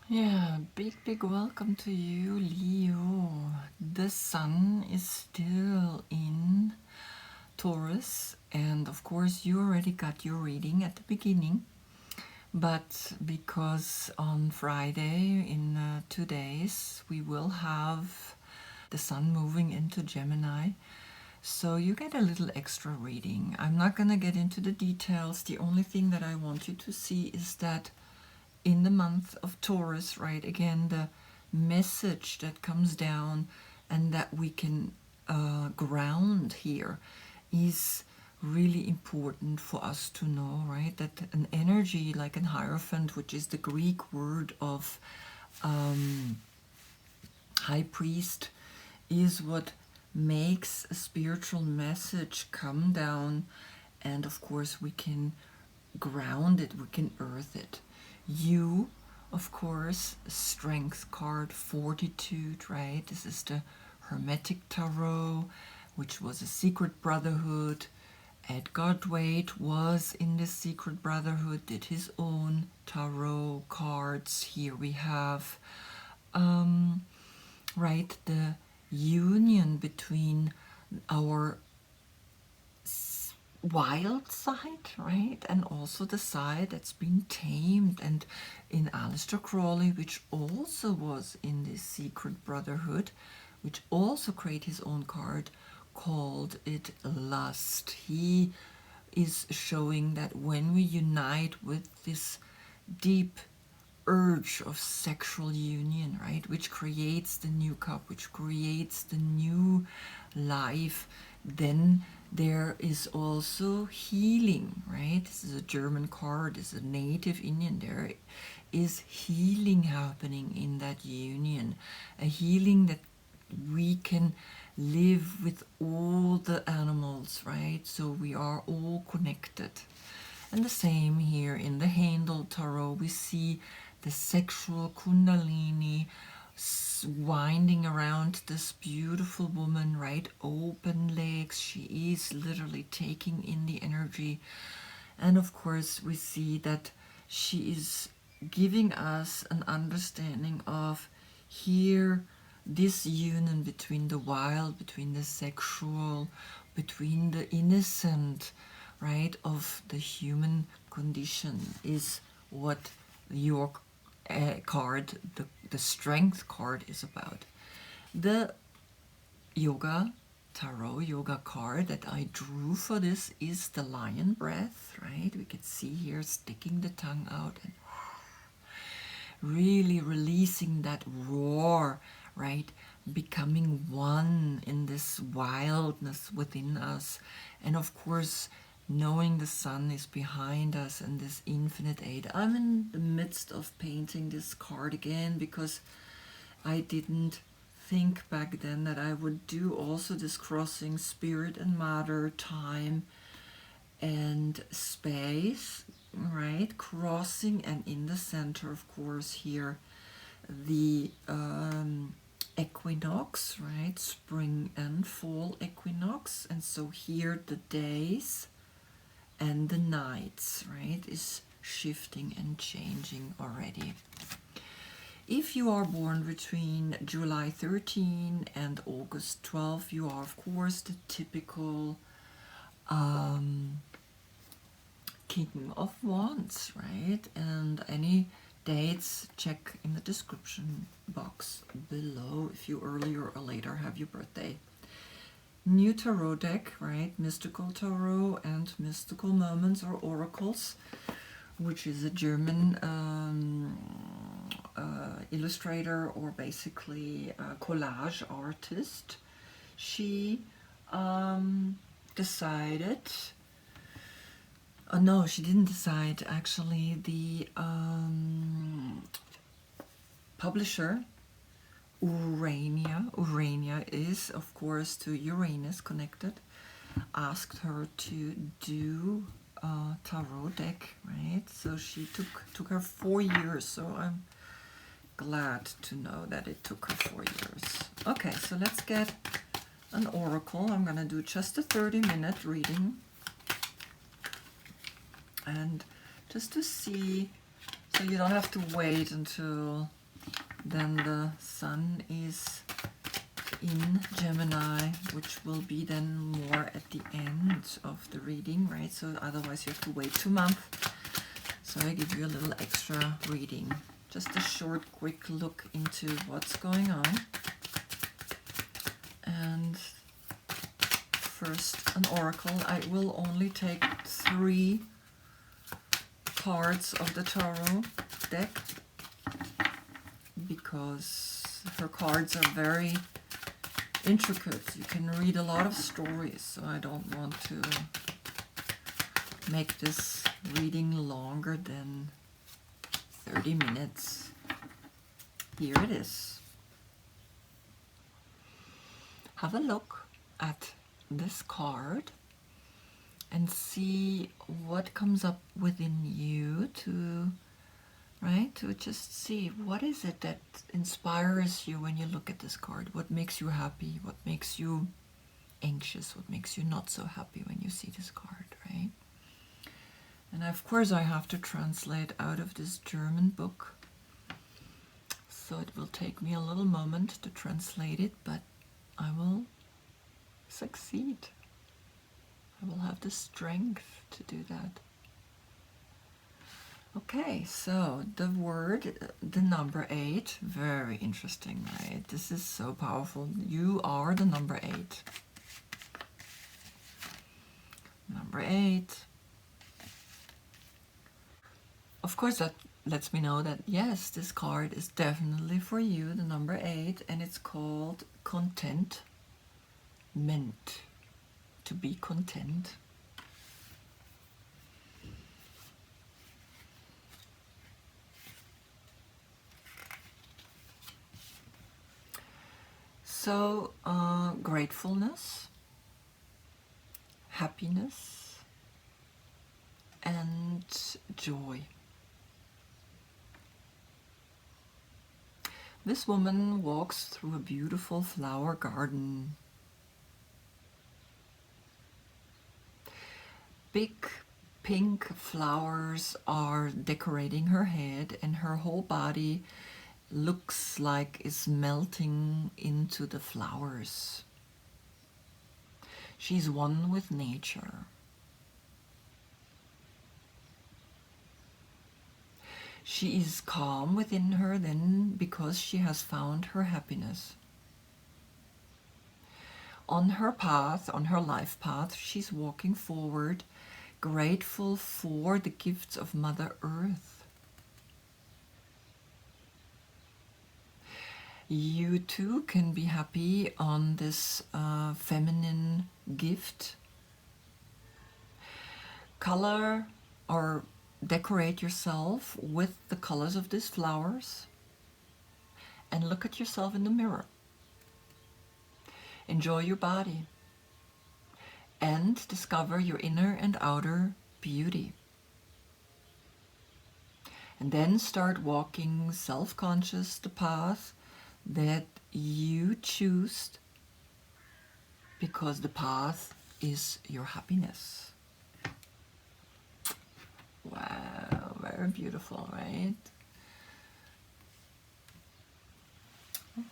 Yeah, big welcome to you, Leo. The sun is still in Taurus, and of course, you already got your reading at the beginning. But because on Friday, in 2 days, we will have the sun moving into Gemini, so you get a little extra reading. I'm not going to get into the details. The only thing that I want you to see is that in the month of Taurus, right, again, the message that comes down and that we can ground here is really important for us to know, right? That an energy like an Hierophant, which is the Greek word of high priest, is what makes a spiritual message come down, and of course we can ground it, we can earth it. You, of course, strength card, fortitude, right? This is the Hermetic Tarot, which was a secret brotherhood. Edgar Dwight was in this secret brotherhood, did his own tarot cards. Here we have, right, the union between our wild side, right, and also the side that's been tamed. And in Aleister Crowley, which also was in this secret brotherhood, which also created his own card, called it lust. He is showing that when we unite with this deep urge of sexual union, right, which creates the new cup, which creates the new life, then there is also healing, right? This is a German card, this is a native Indian. There is healing happening in that union, a healing that we can live with all the animals, right? So we are all connected. And the same here in the Handel Tarot, we see the sexual kundalini winding around this beautiful woman, right? Open legs. She is literally taking in the energy. And of course, we see that she is giving us an understanding of here, this union between the wild, between the sexual, between the innocent, right, of the human condition is what your card, the strength card, is about. The yoga tarot yoga card that I drew for this is the lion breath, right? We can see here sticking the tongue out and really releasing that roar, right? Becoming one in this wildness within us. And of course, knowing the sun is behind us and this infinite aid. I'm in the midst of painting this card again because I didn't think back then that I would do also this crossing spirit and matter, time and space, right? Crossing, and in the center, of course, here the equinox, right? Spring and fall equinox. And so here the days and the nights, right, is shifting and changing already. If you are born between July 13 and August 12, you are, of course, the typical King of Wands, right? And any dates, check in the description box below if you earlier or later have your birthday. New tarot deck, right? Mystical Tarot and Mystical Moments or Oracles, which is a German illustrator, or basically a collage artist. She decided, no, she didn't decide, actually. The publisher, Urania is, of course, to Uranus connected, asked her to do a tarot deck, right? So she took her 4 years, so I'm glad to know that it took her 4 years. Okay, so let's get an oracle. I'm gonna do just a 30-minute reading, and just to see, so you don't have to wait until then the sun is in Gemini, which will be then more at the end of the reading, right? So otherwise you have to wait 2 months. So I give you a little extra reading. Just a short, quick look into what's going on. And first, an oracle. I will only take 3 cards of the tarot deck because her cards are very intricate. You can read a lot of stories, so I don't want to make this reading longer than 30 minutes. Here it is. Have a look at this card and see what comes up within you to just see what is it that inspires you when you look at this card. What makes you happy? What makes you anxious? What makes you not so happy when you see this card, right? And of course I have to translate out of this German book, so it will take me a little moment to translate it, but I will succeed. I will have the strength to do that. Okay, so the word, the number 8, very interesting, right? This is so powerful. You are the number 8. Number 8. Of course, that lets me know that, yes, this card is definitely for you, the number 8, and it's called contentment. To be content. So, gratefulness, happiness, and joy. This woman walks through a beautiful flower garden. Big pink flowers are decorating her head, and her whole body looks like it's melting into the flowers. She's one with nature. She is calm within her then because she has found her happiness. On her path, on her life path, she's walking forward, grateful for the gifts of Mother Earth. You too can be happy on this feminine gift. Color or decorate yourself with the colors of these flowers and look at yourself in the mirror. Enjoy your body and discover your inner and outer beauty. And then start walking self-conscious the path that you choose, because the path is your happiness. Wow, very beautiful, right?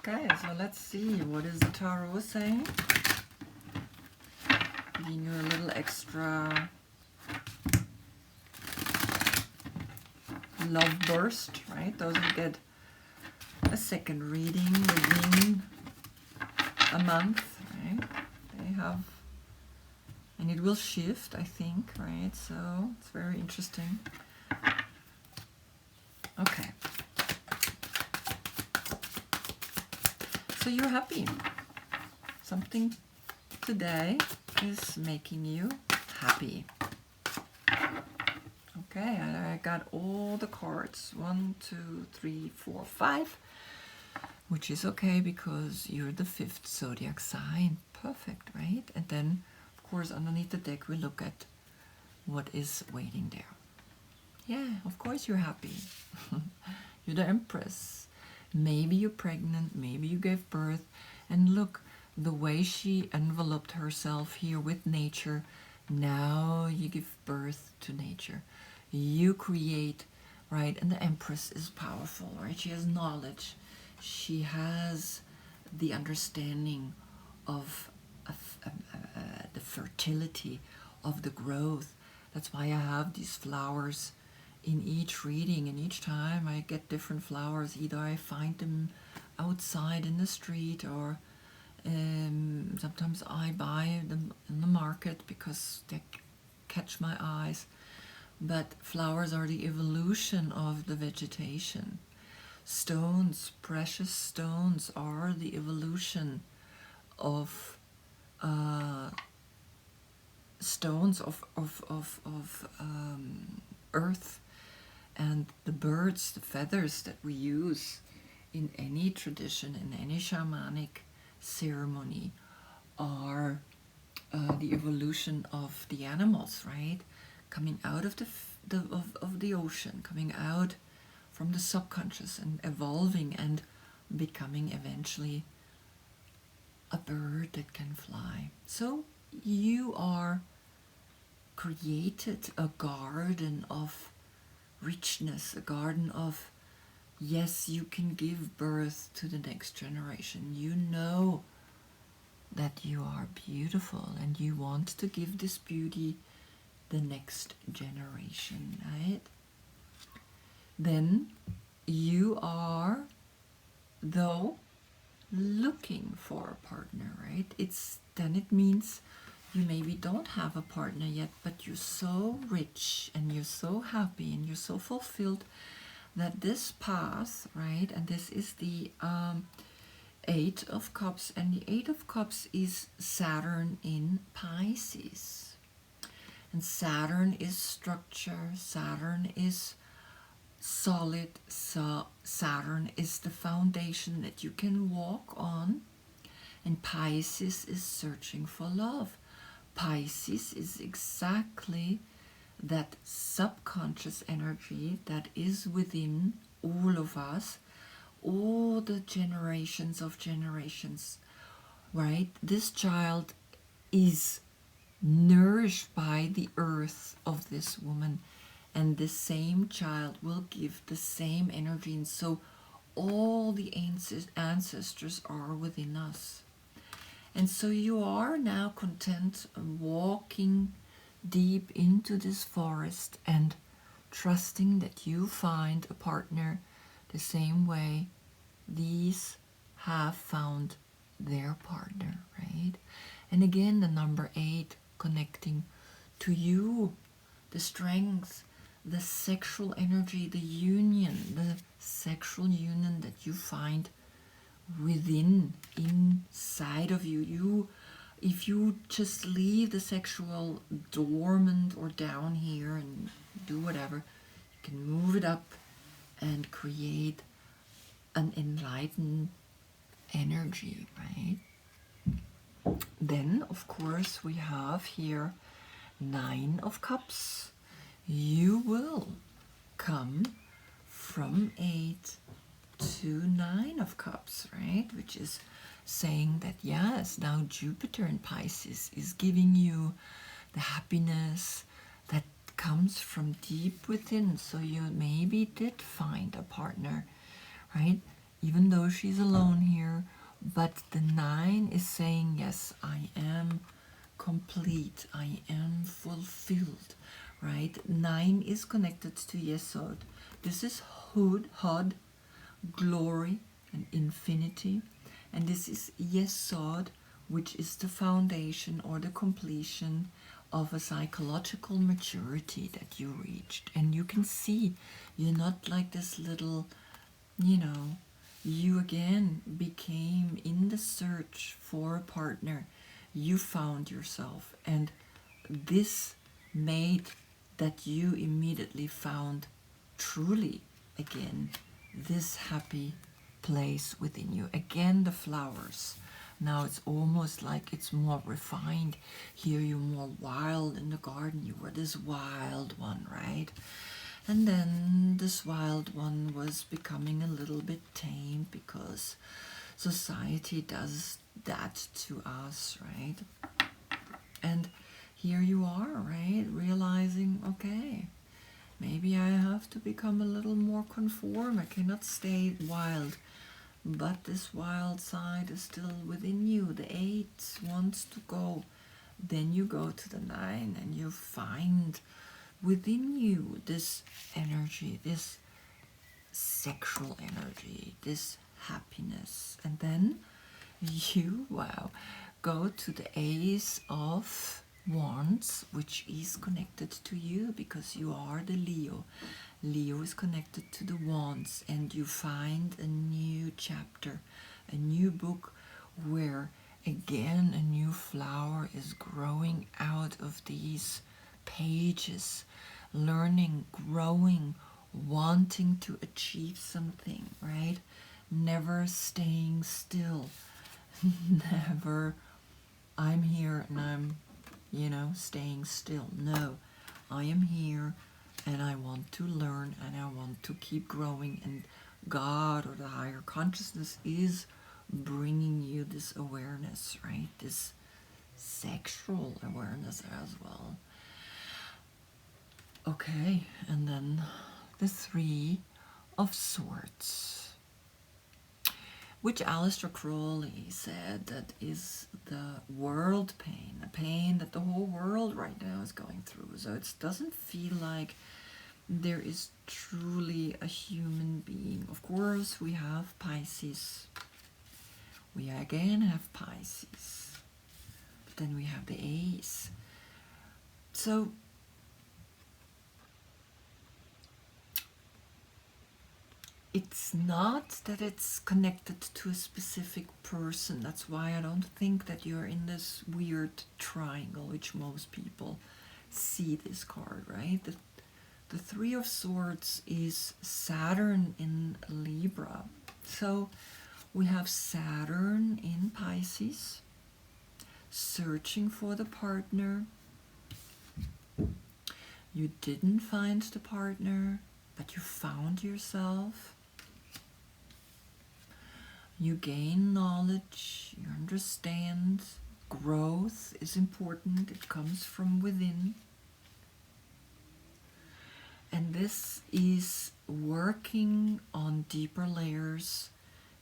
Okay, so let's see, what is the tarot saying? Giving you a little extra love burst, right? Those who get a second reading within a month, right? They have, and it will shift, I think, right? So it's very interesting. Okay. So you're happy. Something today is making you happy. Okay, I got all the cards. 1, 2, 3, 4, 5. Which is okay because you're the 5th zodiac sign. Perfect, right? And then, of course, underneath the deck we look at what is waiting there. Yeah, of course you're happy. You're the Empress. Maybe you're pregnant, maybe you gave birth. And look, the way she enveloped herself here with nature, now you give birth to nature. You create, right? And the Empress is powerful, right? She has knowledge. she has the understanding of, the fertility of the growth. That's why I have these flowers in each reading, and each time I get different flowers. Either I find them outside in the street, or sometimes I buy them in the market because they catch my eyes. But flowers are the evolution of the vegetation. Stones, precious stones, are the evolution of stones of earth. And the birds, the feathers that we use in any tradition, in any shamanic ceremony, are the evolution of the animals, right? Coming out of the ocean, coming out from the subconscious and evolving and becoming eventually a bird that can fly. So you are created a garden of richness, a garden of, yes, you can give birth to the next generation. You know that you are beautiful and you want to give this beauty the next generation, right? Then you are, though, looking for a partner, right? Then it means you maybe don't have a partner yet, but you're so rich and you're so happy and you're so fulfilled that this path, right? And this is the Eight of Cups, and the Eight of Cups is Saturn in Pisces. And Saturn is structure, Saturn is solid, so Saturn is the foundation that you can walk on, and Pisces is searching for love. Pisces is exactly that subconscious energy that is within all of us, all the generations of generations, right? This child is nourished by the earth of this woman, and the same child will give the same energy, and so all the ancestors are within us. And so you are now content walking deep into this forest and trusting that you find a partner the same way these have found their partner, right? And again, the number 8 connecting to you, the strength, the sexual energy, the union, the sexual union that you find within, inside of you. If you just leave the sexual dormant or down here and do whatever, you can move it up and create an enlightened energy, right? Then, of course, we have here 9 of Cups. You will come from 8 to 9 of Cups, right? Which is saying that, yes, now Jupiter in Pisces is giving you the happiness that comes from deep within. So you maybe did find a partner, right? Even though she's alone here, but the 9 is saying, yes, I am complete, I am fulfilled, right? 9 is connected to Yesod. This is Hod, glory and infinity, and this is Yesod, which is the foundation or the completion of a psychological maturity that you reached. And you can see you're not like this little, you again became in the search for a partner. You found yourself, and this made that you immediately found truly again this happy place within you. Again, the flowers. Now it's almost like it's more refined. Here you're more wild in the garden. You were this wild one, right? And then this wild one was becoming a little bit tame because society does that to us, right? And here you are, right? Realizing, okay, maybe I have to become a little more conform. I cannot stay wild. but this wild side is still within you. The 8 wants to go. Then you go to the 9 and you find within you this energy, this sexual energy, this happiness. And then you, wow, go to the Ace of Wands, which is connected to you because you are the Leo. Leo is connected to the Wands, and you find a new chapter, a new book where again a new flower is growing out of these pages, learning, growing, wanting to achieve something, right? Never staying still. Never, I'm here and I'm, staying still. No, I am here and I want to learn and I want to keep growing. And God or the higher consciousness is bringing you this awareness, right? This sexual awareness as well. Okay, and then the 3 of Swords, which Aleister Crowley said that is the world pain, a pain that the whole world right now is going through. So it doesn't feel like there is truly a human being. Of course, we have Pisces. We again have Pisces. But then we have the Ace. So it's not that it's connected to a specific person. That's why I don't think that you're in this weird triangle, which most people see this card, right? The 3 of Swords is Saturn in Libra. So we have Saturn in Pisces, searching for the partner. You didn't find the partner, but you found yourself. You gain knowledge, you understand. Growth is important, it comes from within. And this is working on deeper layers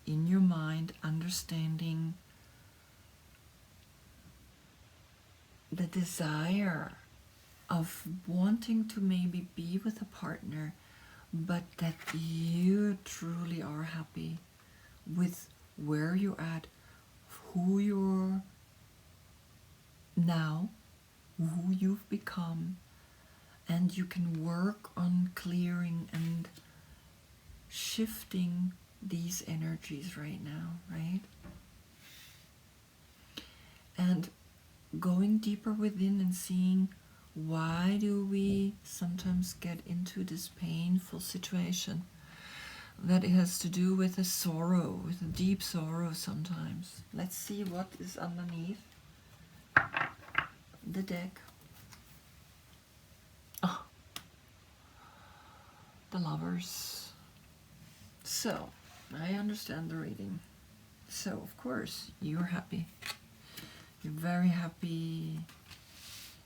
in your mind, understanding the desire of wanting to maybe be with a partner, but that you truly are happy with where you're at, who you're now, who you've become, and you can work on clearing and shifting these energies right now, right? And going deeper within and seeing, why do we sometimes get into this painful situation? That it has to do with a sorrow, with a deep sorrow sometimes. Let's see what is underneath the deck. Oh, the Lovers. So, I understand the reading. So, of course, you're happy. You're very happy.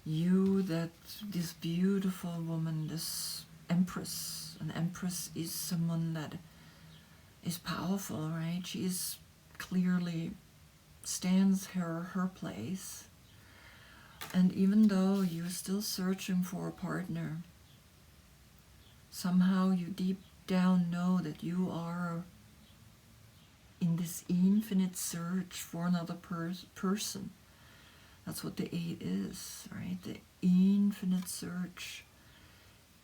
You, that this beautiful woman, this Empress. An Empress is someone that is powerful, right? She is clearly stands her place. And even though you're still searching for a partner, somehow you deep down know that you are in this infinite search for another person. That's what the 8 is, right? The infinite search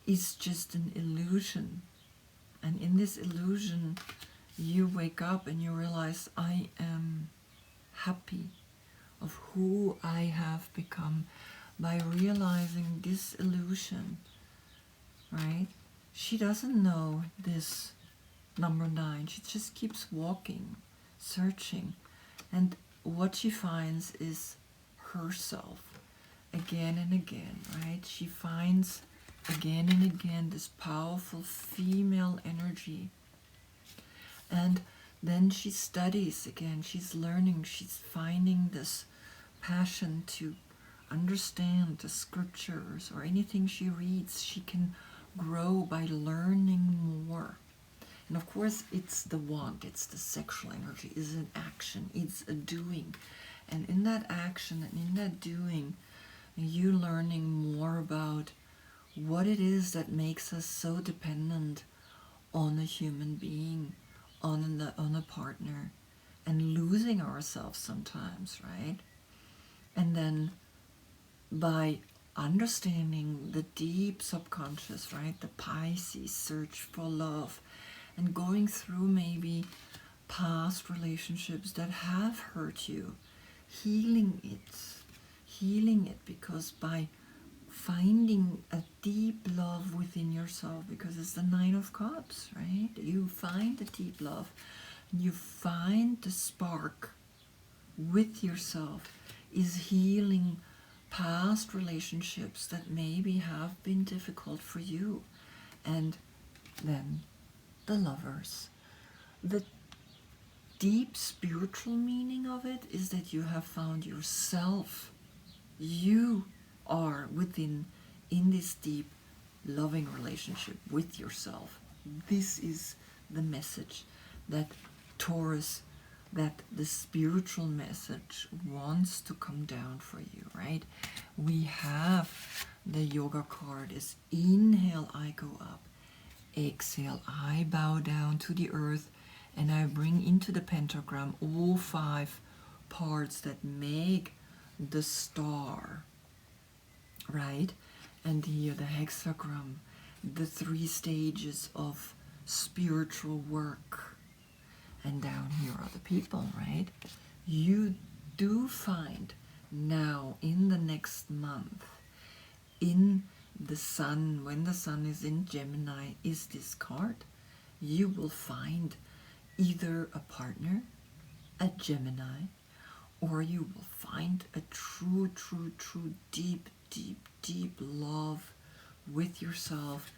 is just an illusion. And in this illusion, you wake up and you realize, I am happy of who I have become by realizing this illusion, right? She doesn't know this number 9. She just keeps walking, searching. And what she finds is herself again and again, right? She finds again and again this powerful female energy. And then she studies again, she's learning, she's finding this passion to understand the scriptures or anything she reads. She can grow by learning more. And of course, it's the want, it's the sexual energy, it's an action, it's a doing. And in that action and in that doing, you learning more about what it is that makes us so dependent on a human being, on a partner, and losing ourselves sometimes, right? And then by understanding the deep subconscious, right, the Pisces search for love, and going through maybe past relationships that have hurt you, healing it, because by finding a deep love within yourself, because it's the Nine of Cups, right? You find the deep love, you find the spark with yourself, is healing past relationships that maybe have been difficult for you. And then the Lovers. The deep spiritual meaning of it is that you have found yourself. You are within, in this deep loving relationship with yourself. This is the message that Taurus, that the spiritual message wants to come down for you, right? We have the yoga card is inhale, I go up. Exhale, I bow down to the earth, and I bring into the pentagram all 5 parts that make the star, right? And here the hexagram, the 3 stages of spiritual work. And down here are the people, right? You do find now in the next month, in the sun, when the sun is in Gemini, is this card. You will find either a partner, a Gemini, or you will find a true, deep love with yourself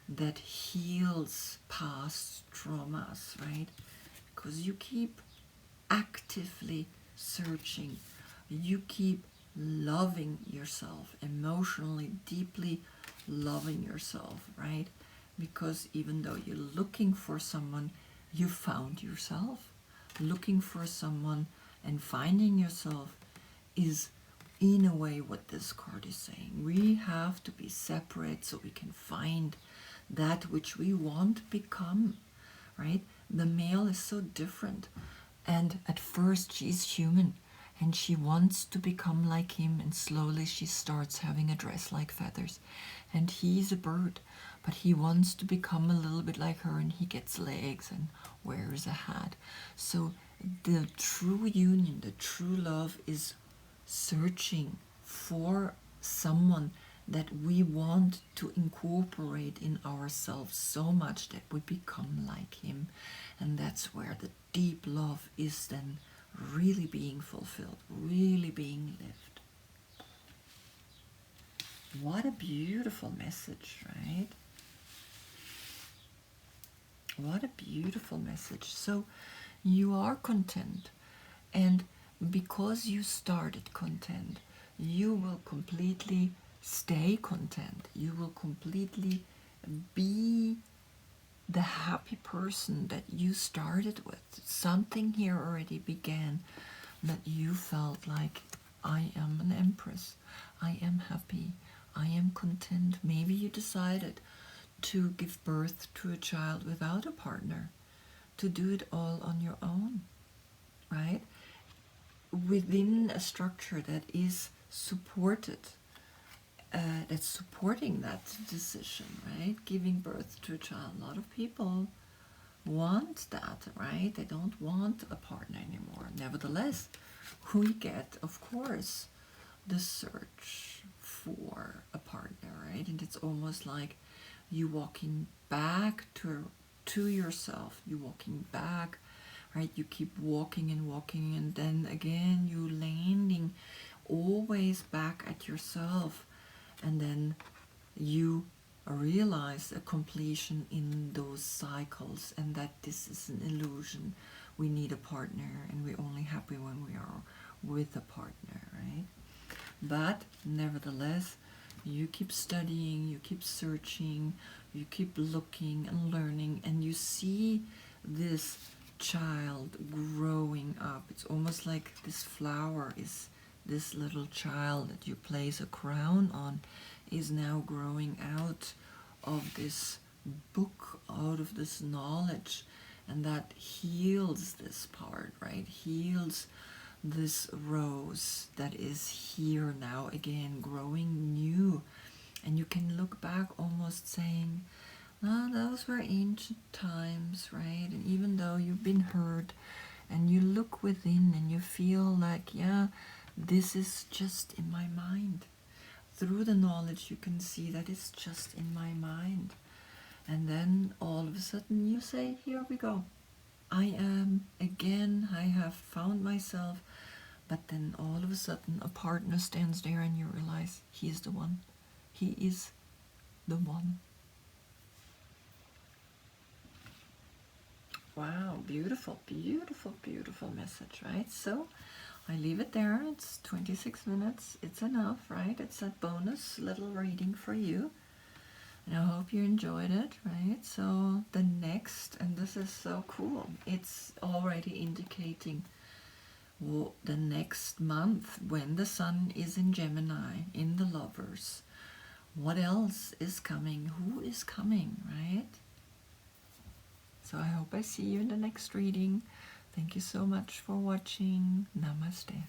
that heals past traumas, right? Because you keep actively searching, you keep loving yourself, emotionally, deeply loving yourself, right? Because even though you're looking for someone, you found yourself. Looking for someone and finding yourself is, in a way, what this card is saying. We have to be separate so we can find that which we want to become, right? The male is so different, and at first she's human and she wants to become like him, and slowly she starts having a dress like feathers, and he's a bird, but he wants to become a little bit like her, and he gets legs and wears a hat. So the true union, the true love, is searching for someone that we want to incorporate in ourselves so much that we become like him. And that's where the deep love is then really being fulfilled, really being lived. What a beautiful message, right? What a beautiful message. So you are content, and because you started content, you will completely stay content. You will completely be the happy person that you started with. Something here already began, that you felt like, I am an empress, I am happy, I am content. Maybe you decided to give birth to a child without a partner, to do it all on your own, right? Within a structure that is supported, that's supporting that decision, right? Giving birth to a child. A lot of people want that, right? They don't want a partner anymore. Nevertheless, we get, of course, the search for a partner, right? And it's almost like you walking back to yourself. You walking back, right? You keep walking, and then again you landing always back at yourself, and then you realize a completion in those cycles, and that this is an illusion. We need a partner, and we're only happy when we are with a partner, right? But nevertheless, You keep studying, you keep searching, you keep looking and learning, and you see this child growing up. It's almost like this flower is this little child that you place a crown on is now growing out of this book, out of this knowledge, and that heals this part, right? Heals this rose that is here now again, growing new. And you can look back almost saying, "Ah, those were ancient times," right? And even though you've been hurt, and you look within and you feel like, yeah, this is just in my mind. Through the knowledge, you can see that it's just in my mind. And then all of a sudden you say, here we go. I am again, I have found myself. But then all of a sudden a partner stands there and you realize he is the one. He is the one. Wow, beautiful, beautiful, beautiful message, right? So I leave it there. It's 26 minutes. It's enough, right? It's a bonus little reading for you. And I hope you enjoyed it, right? So the next, and this is so cool, it's already indicating the next month when the sun is in Gemini, in the lovers. What else is coming? Who is coming, right? So I hope I see you in the next reading. Thank you so much for watching. Namaste.